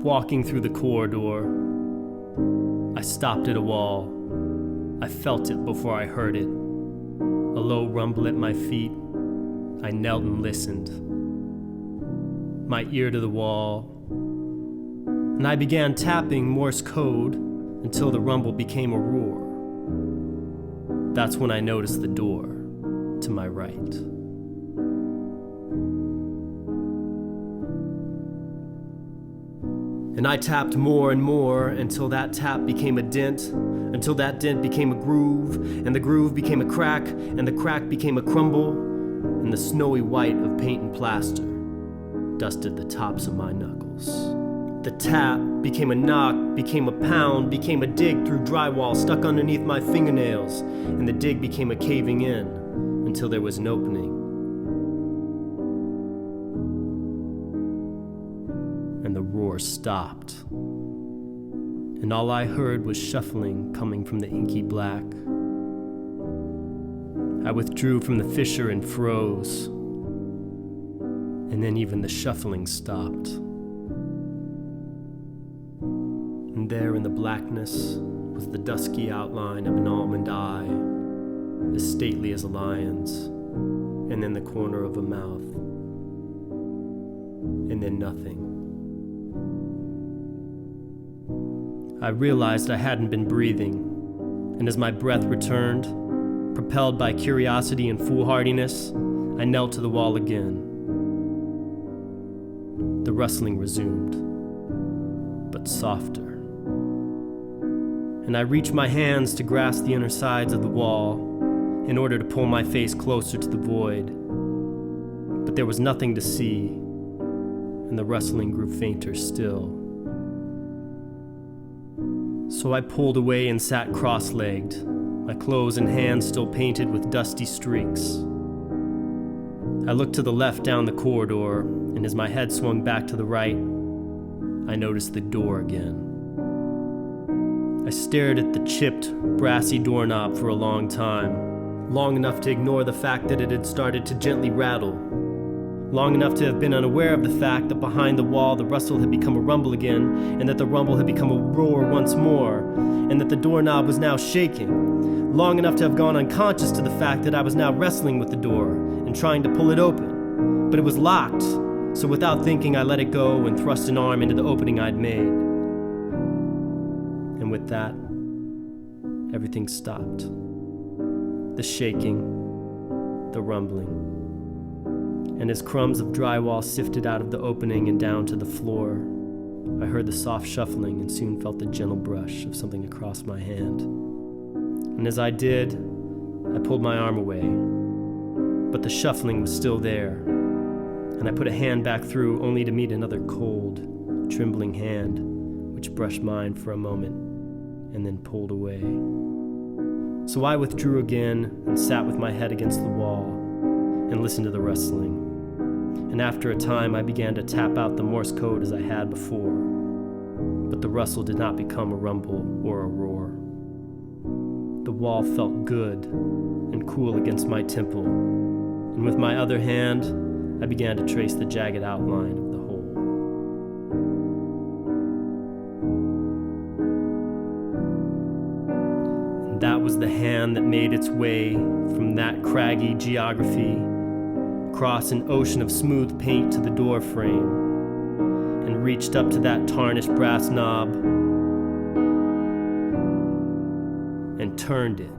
Walking through the corridor, I stopped at a wall. I felt it before I heard it. A low rumble at my feet. I knelt and listened, my ear to the wall, and I began tapping Morse code until the rumble became a roar. That's when I noticed the door to my right. And I tapped more and more until that tap became a dent, until that dent became a groove, and the groove became a crack, and the crack became a crumble, and the snowy white of paint and plaster dusted the tops of my knuckles. The tap became a knock, became a pound, became a dig through drywall stuck underneath my fingernails, and the dig became a caving in until there was an opening. And the roar stopped, and all I heard was shuffling coming from the inky black. I withdrew from the fissure and froze, and then even the shuffling stopped. And there in the blackness was the dusky outline of an almond eye, as stately as a lion's, and then the corner of a mouth, and then nothing. I realized I hadn't been breathing, and as my breath returned, propelled by curiosity and foolhardiness, I knelt to the wall again. The rustling resumed, but softer. And I reached my hands to grasp the inner sides of the wall in order to pull my face closer to the void. But there was nothing to see, and the rustling grew fainter still. So I pulled away and sat cross-legged, my clothes and hands still painted with dusty streaks. I looked to the left down the corridor, and as my head swung back to the right, I noticed the door again. I stared at the chipped, brassy doorknob for a long time, long enough to ignore the fact that it had started to gently rattle, long enough to have been unaware of the fact that behind the wall the rustle had become a rumble again, and that the rumble had become a roar once more, and that the doorknob was now shaking, long enough to have gone unconscious to the fact that I was now wrestling with the door and trying to pull it open, but it was locked, so without thinking I let it go and thrust an arm into the opening I'd made. And with that, everything stopped. The shaking, the rumbling. And as crumbs of drywall sifted out of the opening and down to the floor, I heard the soft shuffling and soon felt the gentle brush of something across my hand. And as I did, I pulled my arm away, but the shuffling was still there, and I put a hand back through only to meet another cold, trembling hand, which brushed mine for a moment and then pulled away. So I withdrew again and sat with my head against the wall and listened to the rustling. And after a time, I began to tap out the Morse code as I had before, but the rustle did not become a rumble or a roar. The wall felt good and cool against my temple, and with my other hand, I began to trace the jagged outline of the hole. And that was the hand that made its way from that craggy geography across an ocean of smooth paint to the door frame, and reached up to that tarnished brass knob and turned it.